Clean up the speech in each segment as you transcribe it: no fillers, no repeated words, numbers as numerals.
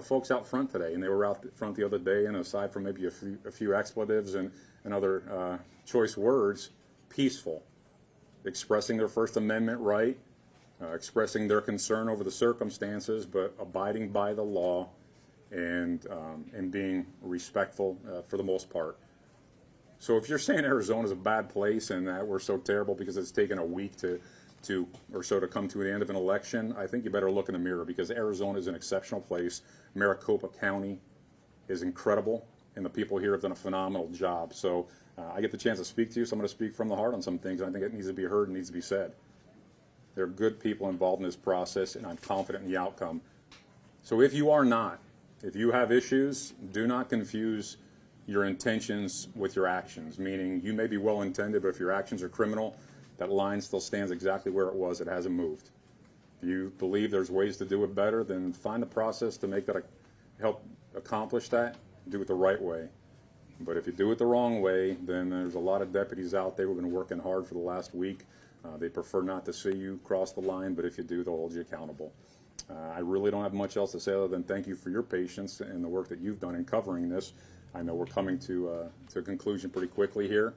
the folks out front today, and they were out front the other day, and aside from maybe a few expletives and other choice words, peaceful, expressing their First Amendment right, expressing their concern over the circumstances, but abiding by the law and being respectful for the most part. So if you're saying Arizona is a bad place and that we're so terrible because it's taken a week or so to come to the end of an election, I think you better look in the mirror, because Arizona is an exceptional place. Maricopa County is incredible, and the people here have done a phenomenal job. So I get the chance to speak to you, so I'm going to speak from the heart on some things. I think it needs to be heard and needs to be said. There are good people involved in this process, and I'm confident in the outcome. So if you are not, if you have issues, do not confuse your intentions with your actions, meaning you may be well-intended, but if your actions are criminal, that line still stands exactly where it was. It hasn't moved. If you believe there's ways to do it better, then find a process to make that help accomplish that. Do it the right way. But if you do it the wrong way, then there's a lot of deputies out there who've been working hard for the last week. They prefer not to see you cross the line, but if you do, they'll hold you accountable. I really don't have much else to say other than thank you for your patience and the work that you've done in covering this. I know we're coming to a conclusion pretty quickly here.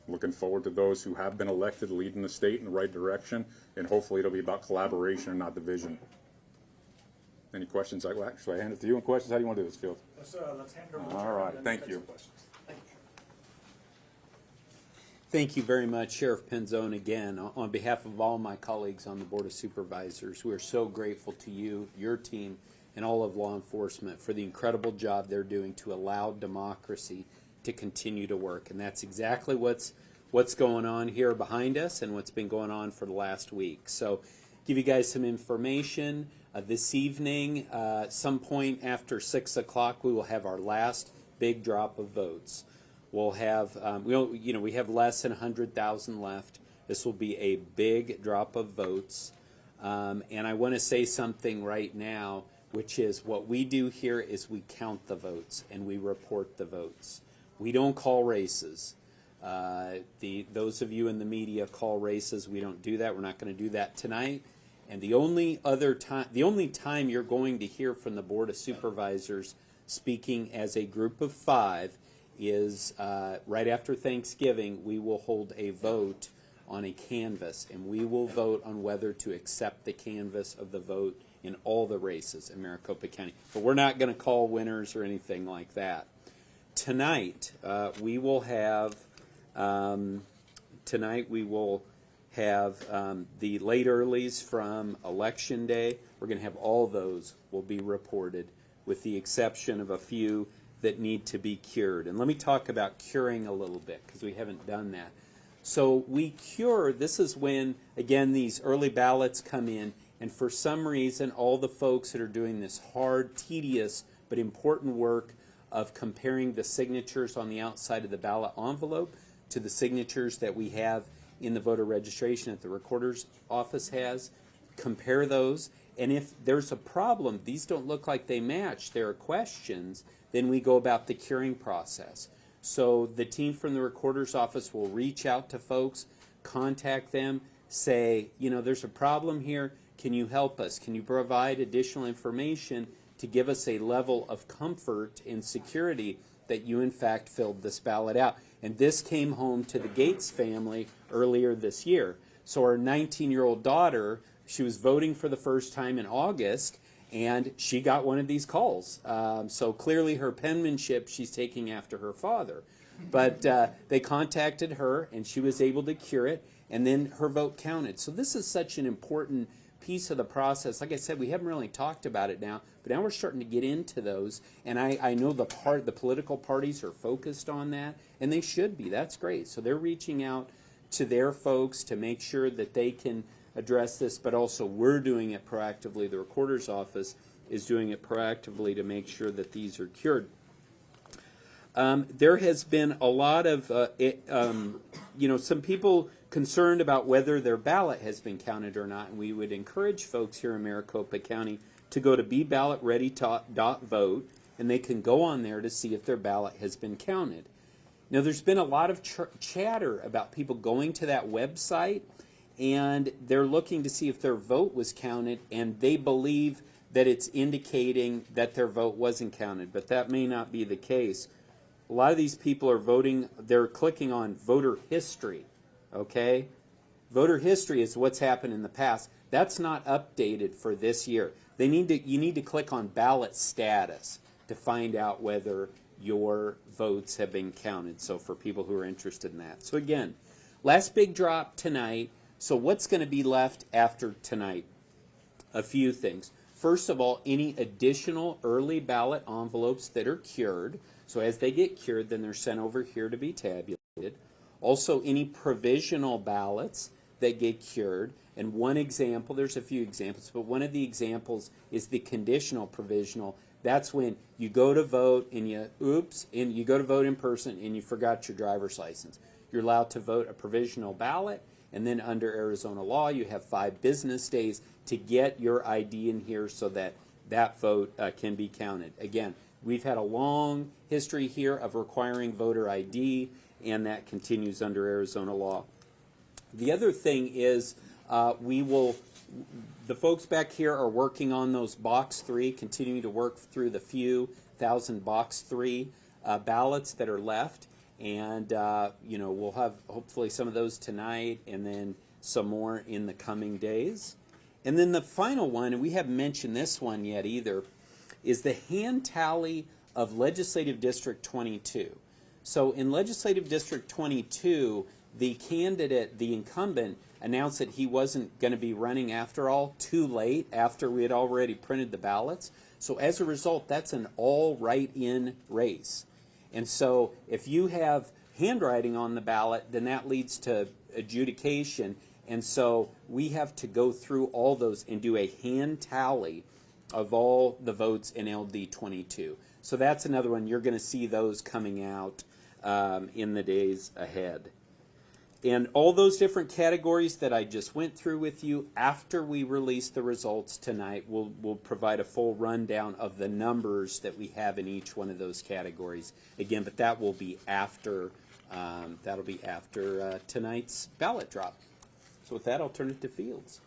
Looking forward to those who have been elected leading the state in the right direction, and hopefully it'll be about collaboration and not division. Any questions? Actually, I hand it to you. Any questions? How do you want to do this, Field? Let's hand it over to All right. Thank you. Thank you very much, Sheriff Penzone. Again, on behalf of all my colleagues on the Board of Supervisors, we are so grateful to you, your team, and all of law enforcement for the incredible job they're doing to allow democracy to continue to work. And that's exactly what's going on here behind us and what's been going on for the last week. So give you guys some information. This evening, some point after 6 o'clock, we will have our last big drop of votes. We'll have, we have less than 100,000 left. This will be a big drop of votes. And I want to say something right now, which is what we do here is we count the votes and we report the votes. We don't call races. Those of you in the media call races. We don't do that. We're not going to do that tonight. And the only time you're going to hear from the Board of Supervisors speaking as a group of 5 is right after Thanksgiving. We will hold a vote on a canvass, and we will vote on whether to accept the canvass of the vote in all the races in Maricopa County. But we're not going to call winners or anything like that. Tonight we will have the late earlies from Election Day. We're going to have all those will be reported, with the exception of a few that need to be cured. And let me talk about curing a little bit, because we haven't done that. So we cure, this is when, again, these early ballots come in, and for some reason, all the folks that are doing this hard, tedious, but important work of comparing the signatures on the outside of the ballot envelope to the signatures that we have in the voter registration that the recorder's office has, compare those, and if there's a problem, these don't look like they match, there are questions, then we go about the curing process. So the team from the recorder's office will reach out to folks, contact them, say, there's a problem here, can you help us? Can you provide additional information to give us a level of comfort and security that you in fact filled this ballot out? And this came home to the Gates family earlier this year. So our 19-year-old daughter, she was voting for the first time in August, and she got one of these calls. So clearly her penmanship she's taking after her father. But they contacted her, and she was able to cure it, and then her vote counted. So this is such an important piece of the process. Like I said, we haven't really talked about it now, but now we're starting to get into those. And I know the political parties are focused on that, and they should be. That's great. So they're reaching out to their folks to make sure that they can address this, but also we're doing it proactively. The recorder's office is doing it proactively to make sure that these are cured. There has been a lot of, some people concerned about whether their ballot has been counted or not, and we would encourage folks here in Maricopa County to go to BeBallotReady.vote, and they can go on there to see if their ballot has been counted. Now, there's been a lot of chatter about people going to that website, and they're looking to see if their vote was counted, and they believe that it's indicating that their vote wasn't counted, but that may not be the case. A lot of these people are voting, they're clicking on voter history, okay? Voter history is what's happened in the past. That's not updated for this year. You need to click on ballot status to find out whether your votes have been counted. So for people who are interested in that. So again, last big drop tonight. So what's going to be left after tonight? A few things. First of all, any additional early ballot envelopes that are cured. So as they get cured, then they're sent over here to be tabulated. Also, any provisional ballots that get cured. And one example, there's a few examples, but one of the examples is the conditional provisional. That's when you go to vote and you go to vote in person and you forgot your driver's license. You're allowed to vote a provisional ballot, and then under Arizona law, you have 5 business days to get your ID in here so that that vote can be counted. Again, we've had a long history here of requiring voter ID, and that continues under Arizona law. The other thing is the folks back here are working on those box 3, continuing to work through the few thousand box 3 ballots that are left. And, we'll have hopefully some of those tonight and then some more in the coming days. And then the final one, and we haven't mentioned this one yet either, is the hand tally of Legislative District 22. So in Legislative District 22, the candidate, the incumbent, announced that he wasn't going to be running after all, too late after we had already printed the ballots. So as a result, that's an all write-in race. And so if you have handwriting on the ballot, then that leads to adjudication. And so we have to go through all those and do a hand tally of all the votes in LD 22. So that's another one. You're going to see those coming out in the days ahead. And all those different categories that I just went through with you, after we release the results tonight, we'll provide a full rundown of the numbers that we have in each one of those categories. Again, but that will be after tonight's ballot drop. So with that, I'll turn it to Fields.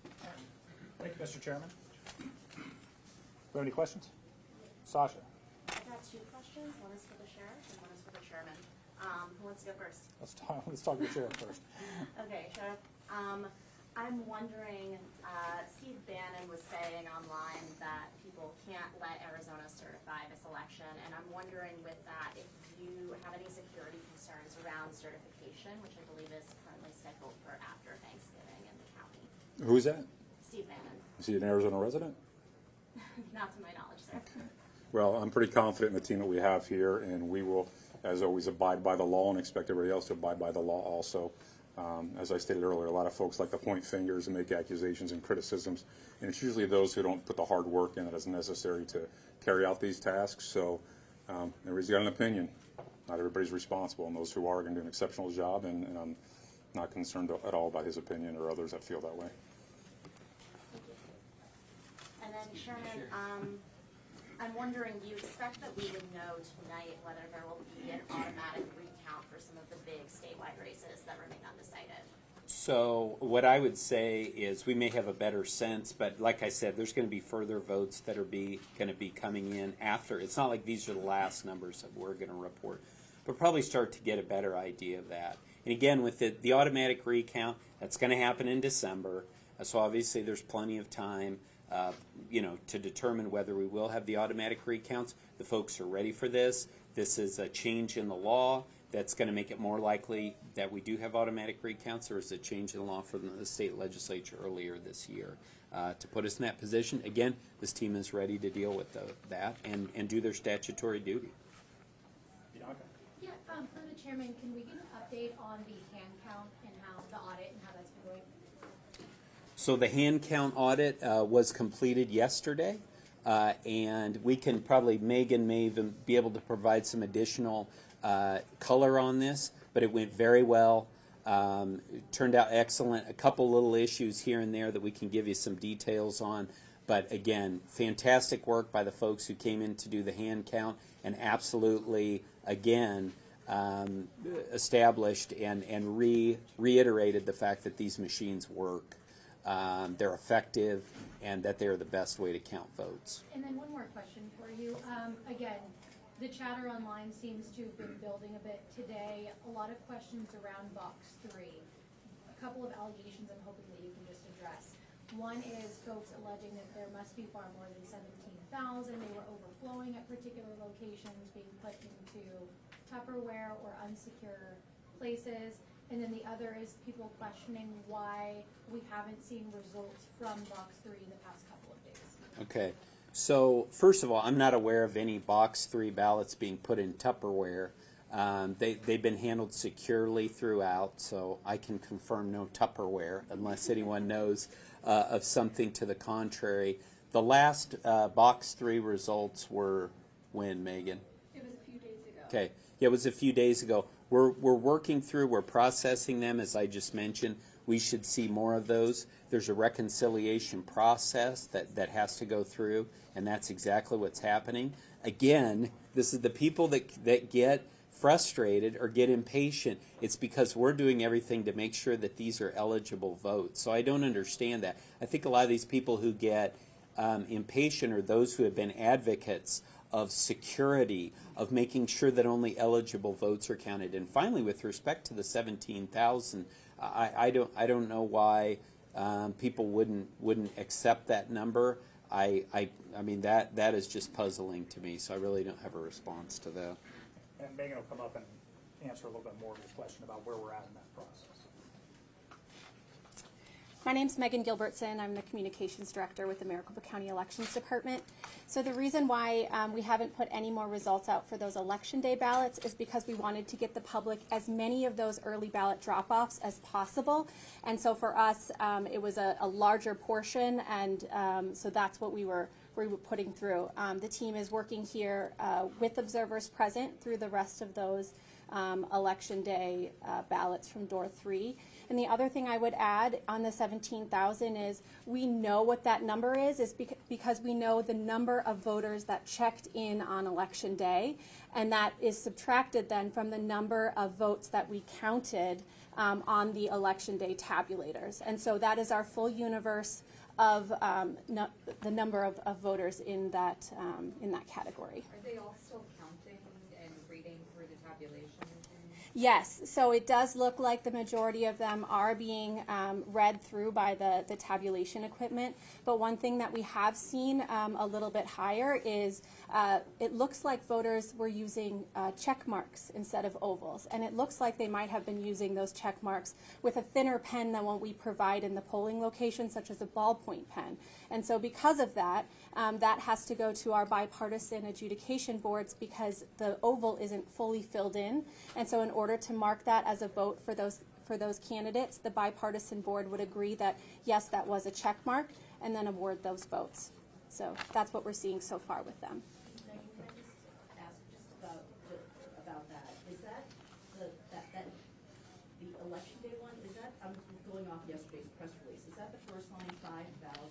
Thank you, Mr. Chairman. Do you have any questions? Sasha. I've got 2 questions. One is for the sheriff and one is for the chairman. Who wants to go first? Let's talk to the sheriff first. Okay, Sheriff. I'm wondering, Steve Bannon was saying online that people can't let Arizona certify this election, and I'm wondering with that if you have any security concerns around certification, which I believe is currently scheduled for after Thanksgiving in the county. Who's that? Steve Bannon. Is he an Arizona resident? Not to my knowledge, sir. Well, I'm pretty confident in the team that we have here, and we will, as always, abide by the law and expect everybody else to abide by the law also. As I stated earlier, a lot of folks like to point fingers and make accusations and criticisms, and it's usually those who don't put the hard work in that is necessary to carry out these tasks. So everybody's got an opinion. Not everybody's responsible, and those who are going to do an exceptional job, and I'm not concerned at all about his opinion or others that feel that way. And then, Sherman, I'm wondering, do you expect that we would know tonight whether there will be an automatic recount for some of the big statewide races that remain undecided? So what I would say is we may have a better sense, but like I said, there's going to be further votes that are going to be coming in after. It's not like these are the last numbers that we're going to report. But probably start to get a better idea of that. And again, with the automatic recount, that's going to happen in December. So obviously there's plenty of time to determine whether we will have the automatic recounts. The folks are ready for this. This is a change in the law that's going to make it more likely that we do have automatic recounts. There was a change in the law from the state legislature earlier this year to put us in that position. Again, this team is ready to deal with that and do their statutory duty. Yeah, for the chairman, can we get an update on the hand count and how the audit and how that's been going? So the hand count audit was completed yesterday, and we can probably, Megan may even be able to provide some additional color on this, but it went very well. It turned out excellent. A couple little issues here and there that we can give you some details on, but again, fantastic work by the folks who came in to do the hand count, and absolutely, again, established and reiterated the fact that these machines work. they're effective, and that they're the best way to count votes. And then one more question for you. Again, the chatter online seems to have been building a bit today. A lot of questions around box 3. A couple of allegations I'm hoping that you can just address. One is folks alleging that there must be far more than 17,000. They were overflowing at particular locations, being put into Tupperware or unsecure places. And then the other is people questioning why we haven't seen results from box 3 in the past couple of days. Okay. So, first of all, I'm not aware of any box 3 ballots being put in Tupperware. They've been handled securely throughout, so I can confirm no Tupperware unless anyone knows of something to the contrary. The last box 3 results were when, Megan? It was a few days ago. Okay. Yeah, it was a few days ago. We're working through, we're processing them, as I just mentioned. We should see more of those. There's a reconciliation process that has to go through, and that's exactly what's happening. Again, this is the people that get frustrated or get impatient. It's because we're doing everything to make sure that these are eligible votes. So I don't understand that. I think a lot of these people who get impatient are those who have been advocates of security, of making sure that only eligible votes are counted. And finally, with respect to the 17,000, I don't know why people wouldn't accept that number. I mean that is just puzzling to me. So I really don't have a response to that. And Megan will come up and answer a little bit more of your question about where we're at in that process. My name's Megan Gilbertson. I'm the Communications Director with the Maricopa County Elections Department. So the reason why we haven't put any more results out for those Election Day ballots is because we wanted to get the public as many of those early ballot drop-offs as possible. And so for us, it was a larger portion, and so that's what we were putting through. The team is working here with observers present through the rest of those Election Day ballots from door 3. And the other thing I would add on the 17,000 is we know what that number is because we know the number of voters that checked in on Election Day, and that is subtracted then from the number of votes that we counted on the Election Day tabulators. And so that is our full universe of the number of voters in that category. Are they all still counting and reading through the tabulation? Yes, so it does look like the majority of them are being read through by the tabulation equipment. But one thing that we have seen a little bit higher is it looks like voters were using check marks instead of ovals. And it looks like they might have been using those check marks with a thinner pen than what we provide in the polling location, such as a ballpoint pen. And so because of that, that has to go to our bipartisan adjudication boards because the oval isn't fully filled in. And so in order to mark that as a vote for those candidates, the bipartisan board would agree that yes, that was a check mark, and then award those votes. So that's what we're seeing so far with them. Can I just ask about that? Is that the Election Day one? Is that, I'm going off yesterday's press release, is that the first line 5,000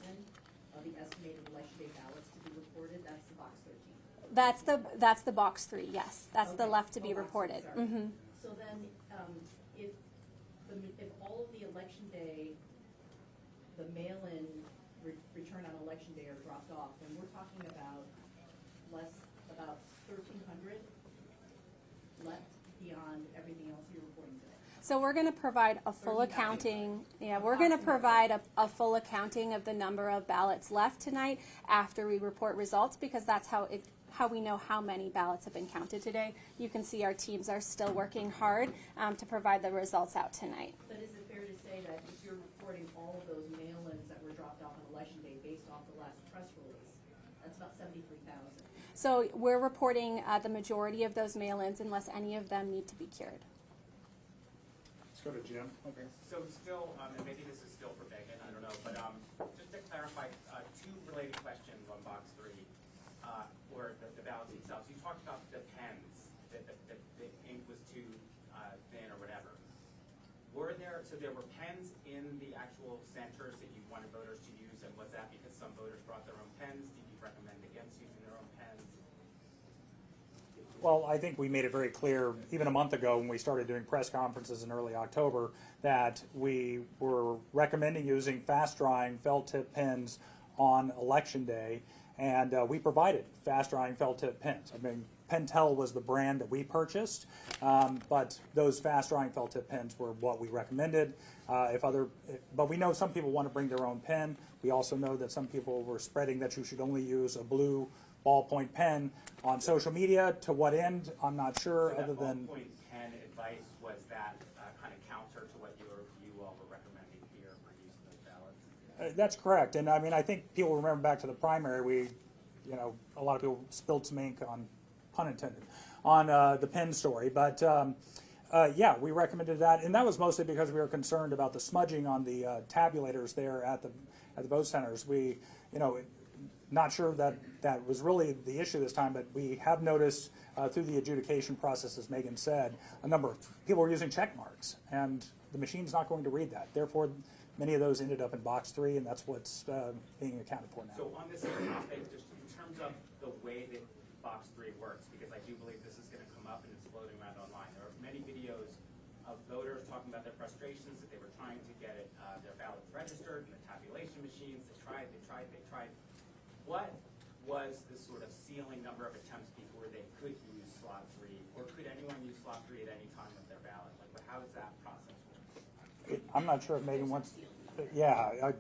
of the estimated Election Day ballots to be reported? That's the box 13. That's the box 3. Yes, that's the Okay. left to be reported. Mm-hmm. So then, if all of the Election Day, the mail-in return on Election Day are dropped off, then we're talking about about 1,300 left beyond everything else you're reporting today. So we're going to provide a full accounting. Yeah, we're going to provide a full accounting of the number of ballots left tonight after we report results, because that's how we know how many ballots have been counted today. You can see our teams are still working hard to provide the results out tonight. But is it fair to say that if you're reporting all of those mail-ins that were dropped off on Election Day based off the last press release, that's about 73,000? So we're reporting the majority of those mail-ins unless any of them need to be cured. Let's go to Jim. Okay, so still, and maybe this is still for Megan, I don't know, but just to clarify, two related questions on box 3, or the ballots themselves. You talked about the pens, that the ink was too thin or whatever. So there were pens in the actual centers that you wanted voters to use, and was that because some voters brought their own pens? Did you recommend against using their own pens? Well, I think we made it very clear, even a month ago when we started doing press conferences in early October, that we were recommending using fast-drying felt-tip pens on Election Day, and we provided fast-drying felt-tip pens. I mean, Pentel was the brand that we purchased, but those fast-drying felt-tip pens were what we recommended. But we know some people want to bring their own pen. We also know that some people were spreading that you should only use a blue ballpoint pen on social media. To what end, I'm not sure, So other that than... ballpoint pen advice, was that kind of counter to what you all were recommending here for use of those ballots? That's correct, and I mean, I think people remember back to the primary, a lot of people spilled some ink on, pun intended, on the pen story, but yeah, we recommended that, and that was mostly because we were concerned about the smudging on the tabulators there at the vote centers. We, not sure that that was really the issue this time, but we have noticed through the adjudication process, as Megan said, a number of people were using check marks, and the machine's not going to read that. Therefore, many of those ended up in box 3, and that's what's being accounted for now. So on this topic, just in terms of the way that box 3 works, because I do believe this is going to come up and it's floating around online. There are many videos of voters talking about their frustrations, that they were trying to get their ballots registered in the tabulation machines. They tried. What was the sort of ceiling number of attempts before they could use slot 3, or could anyone use slot 3 at any time of their ballot? Like, how does that process work? I'm not sure if Megan wants... Yeah,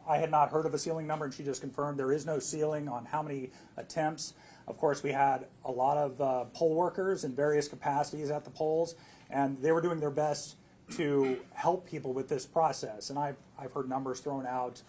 I had not heard of a ceiling number, and she just confirmed there is no ceiling on how many attempts. Of course, we had a lot of poll workers in various capacities at the polls, and they were doing their best to help people with this process. And I've heard numbers thrown out,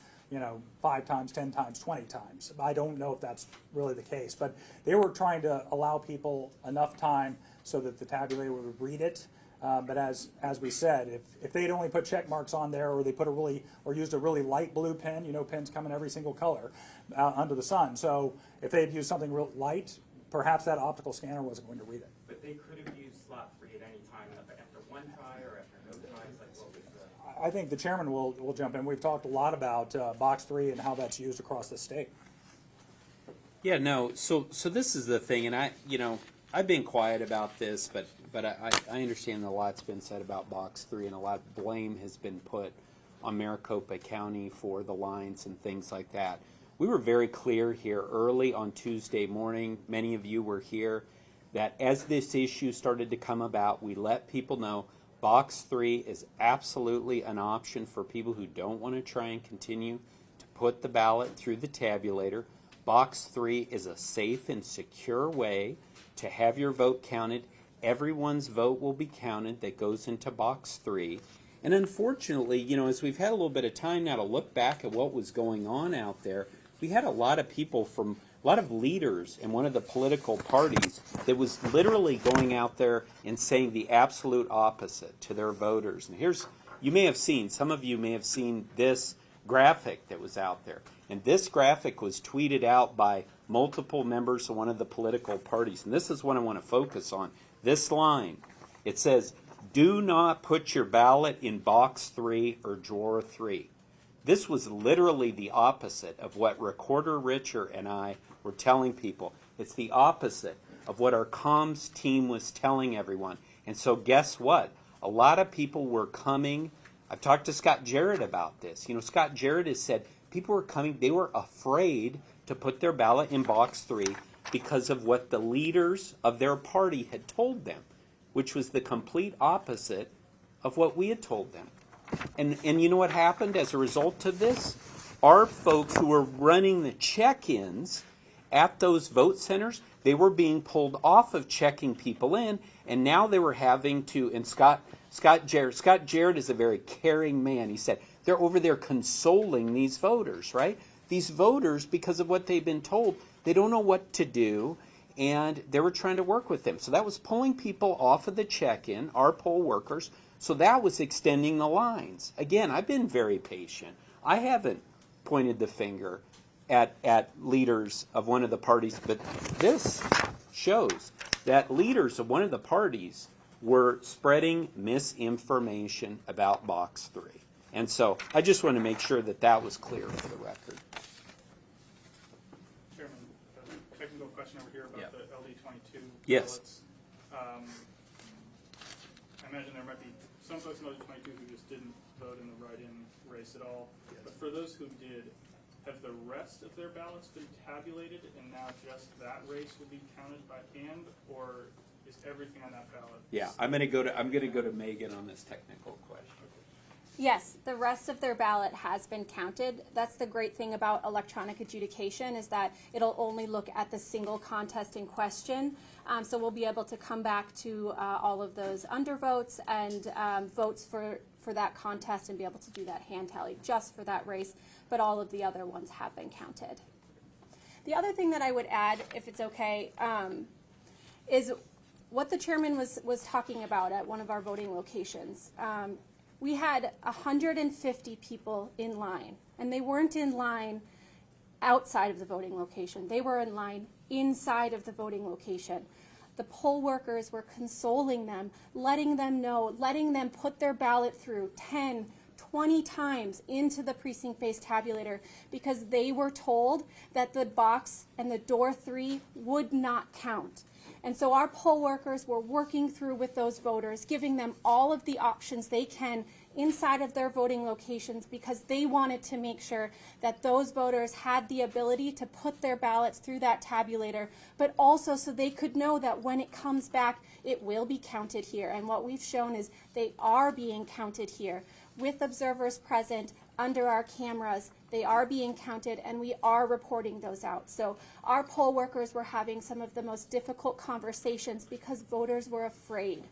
5 times, 10 times, 20 times. I don't know if that's really the case, but they were trying to allow people enough time so that the tabulator would read it. But as we said, if they'd only put check marks on there, or they put or used a really light blue pen, pens come in every single color under the sun. So if they had used something real light, perhaps that optical scanner wasn't going to read it. But they could have used slot 3 at any time after one try or after no tries. Like, what was the... I think the chairman will jump in. We've talked a lot about box 3 and how that's used across the state. Yeah, no. So this is the thing, and I've been quiet about this, but I understand a lot's been said about box 3, and a lot of blame has been put on Maricopa County for the lines and things like that. We were very clear here early on Tuesday morning. Many of you were here. That as this issue started to come about, we let people know box 3 is absolutely an option for people who don't want to try and continue to put the ballot through the tabulator. Box 3 is a safe and secure way to have your vote counted. Everyone's vote will be counted that goes into box 3. And unfortunately, as we've had a little bit of time now to look back at what was going on out there, we had a lot of people from a lot of leaders in one of the political parties that was literally going out there and saying the absolute opposite to their voters. And some of you may have seen this graphic that was out there. And this graphic was tweeted out by multiple members of one of the political parties. And this is what I want to focus on. This line, it says, "Do not put your ballot in box 3 or drawer 3. This was literally the opposite of what Recorder Richer and I were telling people. It's the opposite of what our comms team was telling everyone. And so guess what? A lot of people were coming. I've talked to Scott Jarrett about this. Scott Jarrett has said people were coming. They were afraid to put their ballot in box 3 because of what the leaders of their party had told them, which was the complete opposite of what we had told them. And you know what happened as a result of this? Our folks who were running the check-ins at those vote centers, they were being pulled off of checking people in, and now they were having to, and Scott Jarrett is a very caring man. He said, they're over there consoling these voters, right? These voters, because of what they've been told, they don't know what to do, and they were trying to work with them. So that was pulling people off of the check-in, our poll workers. So that was extending the lines. Again, I've been very patient. I haven't pointed the finger at leaders of one of the parties, but this shows that leaders of one of the parties were spreading misinformation about box 3. And so I just want to make sure that that was clear for the record. Chairman, technical question over here about Yep. the LD22 Yes. ballots. I imagine there might be some folks in those 22 who just didn't vote in the write-in race at all. Yes. But for those who did, have the rest of their ballots been tabulated and now just that race will be counted by hand, or is everything on that ballot? Yeah, I'm gonna go to Megan on this technical question. Yes, the rest of their ballot has been counted. That's the great thing about electronic adjudication, is that it'll only look at the single contest in question. So we'll be able to come back to all of those undervotes and votes for that contest and be able to do that hand tally just for that race, but all of the other ones have been counted. The other thing that I would add, if it's okay, is what the chairman was talking about at one of our voting locations. We had 150 people in line, and they weren't in line outside of the voting location. They were in line inside of the voting location. The poll workers were consoling them, letting them know, letting them put their ballot through 10, 20 times into the precinct-based tabulator because they were told that the box and the door 3 would not count. And so our poll workers were working through with those voters, giving them all of the options they can inside of their voting locations because they wanted to make sure that those voters had the ability to put their ballots through that tabulator, but also so they could know that when it comes back, it will be counted here. And what we've shown is they are being counted here with observers present under our cameras. They are being counted, and we are reporting those out. So our poll workers were having some of the most difficult conversations because voters were afraid.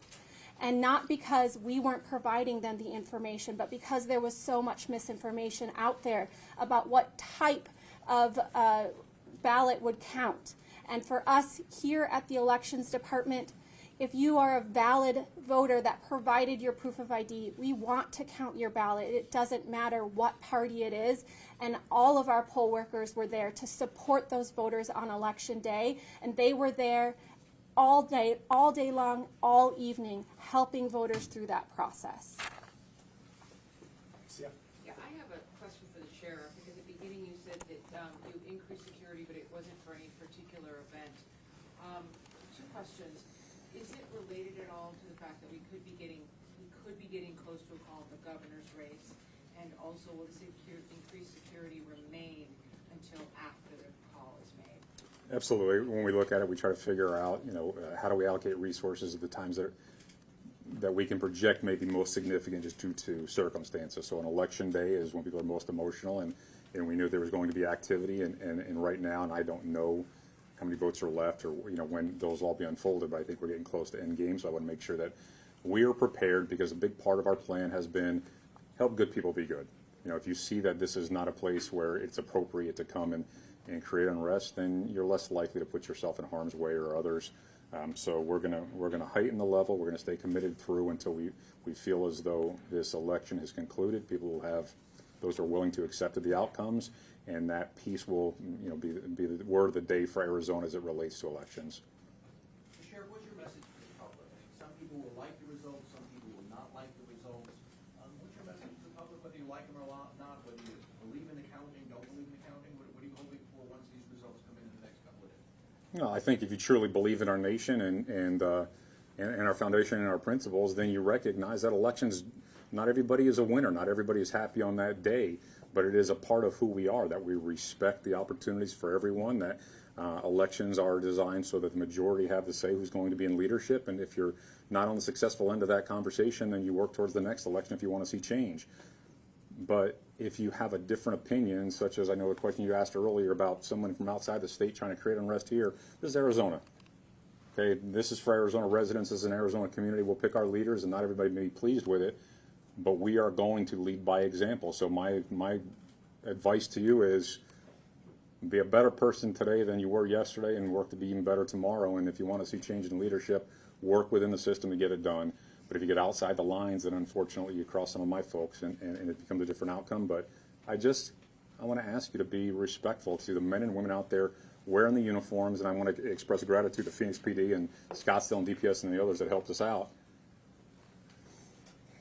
And not because we weren't providing them the information, but because there was so much misinformation out there about what type of ballot would count. And for us here at the Elections Department, if you are a valid voter that provided your proof of ID, we want to count your ballot. It doesn't matter what party it is. And all of our poll workers were there to support those voters on Election Day. And they were there all day long, all evening, helping voters through that process. Yeah. Yeah, I have a question for the sheriff, because at the beginning you said that you increased security, but it wasn't for any particular event. Two questions. Is it related at all to the fact that we could be getting close to a call of the governor's race? And also, will the increased security remain until after the call is made? Absolutely. When we look at it, we try to figure out, how do we allocate resources at the times that we can project may be most significant just due to circumstances. So an election day is when people are most emotional, and we knew there was going to be activity, and right now, and I don't know how many votes are left or when those will all be unfolded, but I think we're getting close to end game, so I want to make sure that we are prepared, because a big part of our plan has been help good people be good. If you see that this is not a place where it's appropriate to come and create unrest, then you're less likely to put yourself in harm's way or others. So we're gonna heighten the level. We're gonna stay committed through until we feel as though this election has concluded. People will have those who are willing to accept the outcomes, and that peace will be the word of the day for Arizona as it relates to elections. Sheriff, what's your message to the public? I mean, some people will like the results, some people will not like the results. What's your message to the public, whether you like them or not, whether you believe in the counting, don't believe in the counting? What are you hoping for once these results come in the next couple of days? I think if you truly believe in our nation and our foundation and our principles, then you recognize that elections, not everybody is a winner, not everybody is happy on that day, but it is a part of who we are, that we respect the opportunities for everyone, that elections are designed so that the majority have to say who's going to be in leadership, and if you're not on the successful end of that conversation, then you work towards the next election if you want to see change. But if you have a different opinion, such as I know the question you asked earlier about someone from outside the state trying to create unrest here, this is Arizona. Okay, this is for Arizona residents. As an Arizona community, we'll pick our leaders, and not everybody may be pleased with it, but we are going to lead by example. So my advice to you is be a better person today than you were yesterday, and work to be even better tomorrow. And if you want to see change in leadership, work within the system to get it done. But if you get outside the lines, then unfortunately you cross some of my folks, and it becomes a different outcome. But I want to ask you to be respectful to the men and women out there wearing the uniforms, and I want to express gratitude to Phoenix PD and Scottsdale and DPS and the others that helped us out.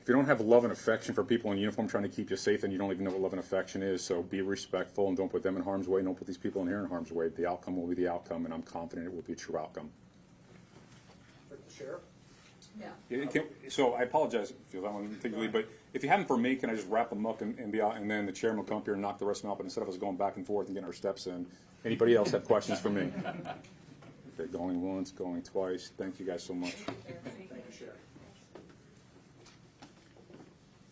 If you don't have love and affection for people in uniform trying to keep you safe, then you don't even know what love and affection is. So be respectful and don't put them in harm's way. Don't put these people in here in harm's way. The outcome will be the outcome, and I'm confident it will be a true outcome. For the sheriff? No. So I apologize if you that one particularly, but if you have them for me, can I just wrap them up and be out, and then the chairman will come up here and knock the rest of them out, but instead of us going back and forth and getting our steps in, anybody else have questions for me? Okay, going once, going twice. Thank you guys so much. Thank you, Sheriff.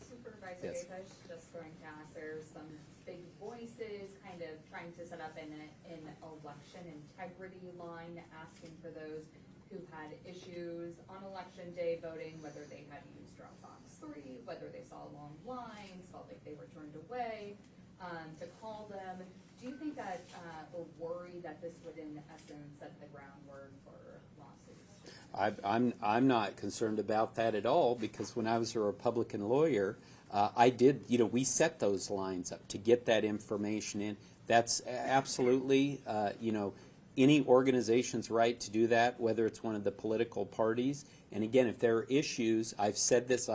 Supervisor Yes. Gates, I was just going to ask, there's some big voices kind of trying to set up an election integrity line, asking for those who had issues on election day voting, whether they had used Dropbox 3, whether they saw long lines, felt like they were turned away, to call them. Do you think that, or worry that this would in essence set the groundwork for lawsuits? I'm not concerned about that at all, because when I was a Republican lawyer, I did, we set those lines up to get that information in. That's absolutely, any organization's right to do that, whether it's one of the political parties. And again, if there are issues, I said this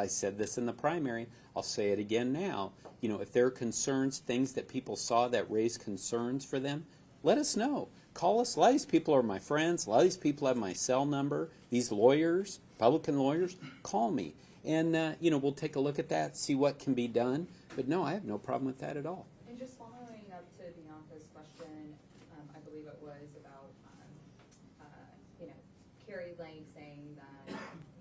in the primary, I'll say it again now. If there are concerns, things that people saw that raise concerns for them, let us know. Call us. A lot of these people are my friends. A lot of these people have my cell number. These lawyers, Republican lawyers, call me. And, we'll take a look at that, see what can be done. But no, I have no problem with that at all. And just following up to Bianca's question, I believe it was about, Carrie Lake saying that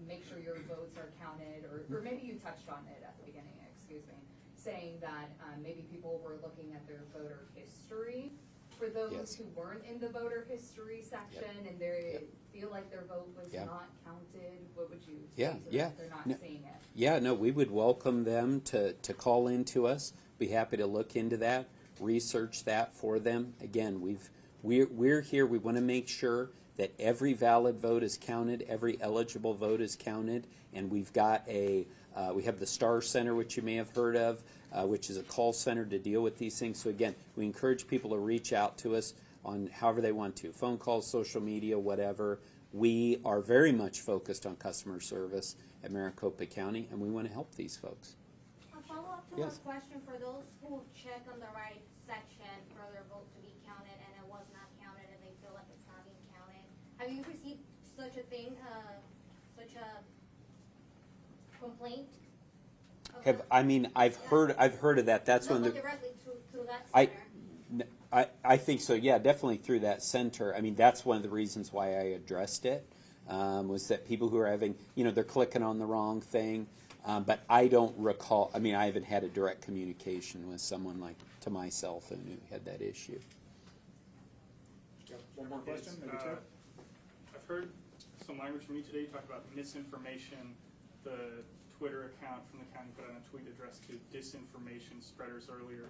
make sure your votes are counted, or maybe you touched on it at the beginning, excuse me, saying that maybe people were looking at their voter history. For those Yes. who weren't in the voter history section and they feel like their vote was not counted, what would you say to them if they're not seeing it? Yeah, no, we would welcome them to call in to us. Be happy to look into that, research that for them. Again, we're here. We want to make sure that every valid vote is counted, every eligible vote is counted, and we've got we have the Star Center, which you may have heard of, which is a call center to deal with these things. So again, we encourage people to reach out to us on however they want to, phone calls, social media, whatever. We are very much focused on customer service at Maricopa County, and we want to help these folks. A follow-up to Yes. her question, for those who check on the right section for their vote to be counted and it was not counted and they feel like it's not being counted, have you received such a thing, such a complaint? I've heard of that. That's when Not the directly to that I- center. I think so. Yeah, definitely through that center. That's one of the reasons why I addressed it, was that people who are having, they're clicking on the wrong thing. But I don't recall, I haven't had a direct communication with someone like to my cell phone who had that issue. One more question, maybe two? I've heard some language from you today. You talked about misinformation. The Twitter account from the county put out a tweet addressed to disinformation spreaders earlier.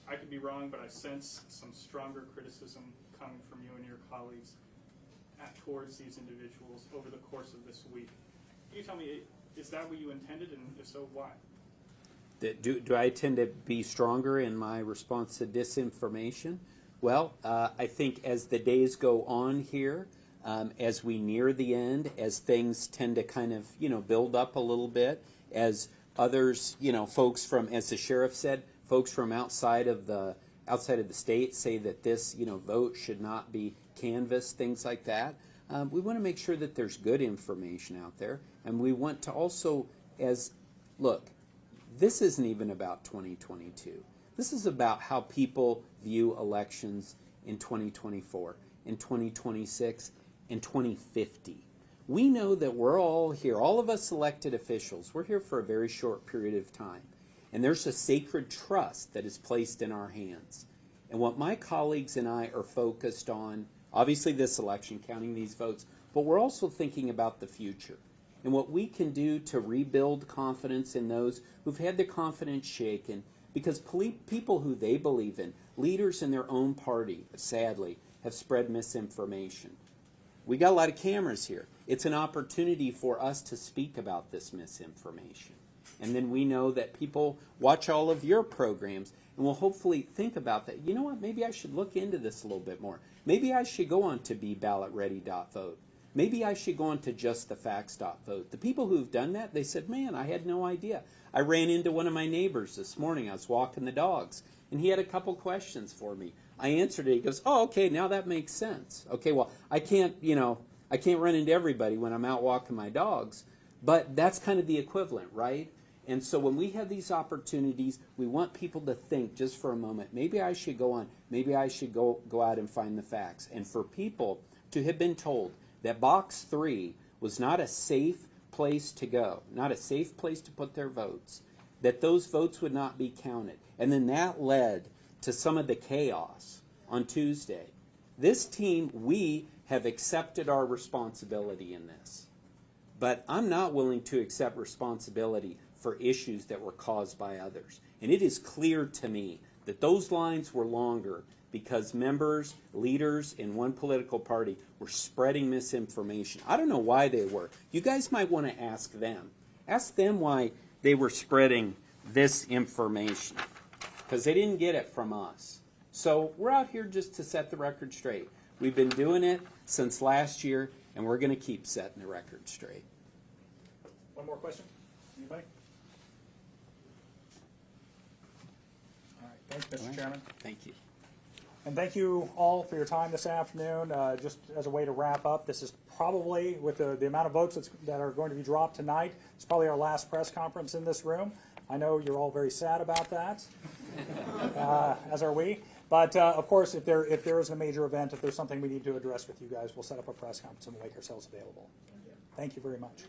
I could be wrong, but I sense some stronger criticism coming from you and your colleagues towards these individuals over the course of this week. Can you tell me, is that what you intended, and if so, why? Do I tend to be stronger in my response to disinformation? Well, I think as the days go on here, as we near the end, as things tend to kind of, build up a little bit, as others, folks from, as the sheriff said, folks from outside of the state say that this, vote should not be canvassed, things like that. We want to make sure that there's good information out there, and we want to also, look, this isn't even about 2022. This is about how people view elections in 2024, in 2026, in 2050. We know that we're all here, all of us elected officials, we're here for a very short period of time. And there's a sacred trust that is placed in our hands. And what my colleagues and I are focused on, obviously this election, counting these votes, but we're also thinking about the future and what we can do to rebuild confidence in those who've had their confidence shaken because people who they believe in, leaders in their own party, sadly, have spread misinformation. We got a lot of cameras here. It's an opportunity for us to speak about this misinformation. And then we know that people watch all of your programs and will hopefully think about that. You know what? Maybe I should look into this a little bit more. Maybe I should go on to BeBallotReady.vote. Maybe I should go on to JustTheFacts.vote. The people who've done that, they said, man, I had no idea. I ran into one of my neighbors this morning. I was walking the dogs, and he had a couple questions for me. I answered it. He goes, oh, okay, now that makes sense. Okay, well, I can't, I can't run into everybody when I'm out walking my dogs, but that's kind of the equivalent, right? And so when we have these opportunities, we want people to think just for a moment, maybe I should go on, maybe I should go out and find the facts. And for people to have been told that box 3 was not a safe place to go, not a safe place to put their votes, that those votes would not be counted. And then that led to some of the chaos on Tuesday. This team, we have accepted our responsibility in this. But I'm not willing to accept responsibility for issues that were caused by others. And it is clear to me that those lines were longer because members, leaders in one political party were spreading misinformation. I don't know why they were. You guys might want to ask them. Ask them why they were spreading this information, because they didn't get it from us. So we're out here just to set the record straight. We've been doing it since last year, and we're going to keep setting the record straight. One more question? Anybody? All right. Thanks, Mr. Chairman. Thank you. And thank you all for your time this afternoon. Just as a way to wrap up, this is probably, with the amount of votes that are going to be dropped tonight, it's probably our last press conference in this room. I know you're all very sad about that, as are we. But of course, if there is a major event, if there's something we need to address with you guys, we'll set up a press conference and we'll make ourselves available. Thank you very much.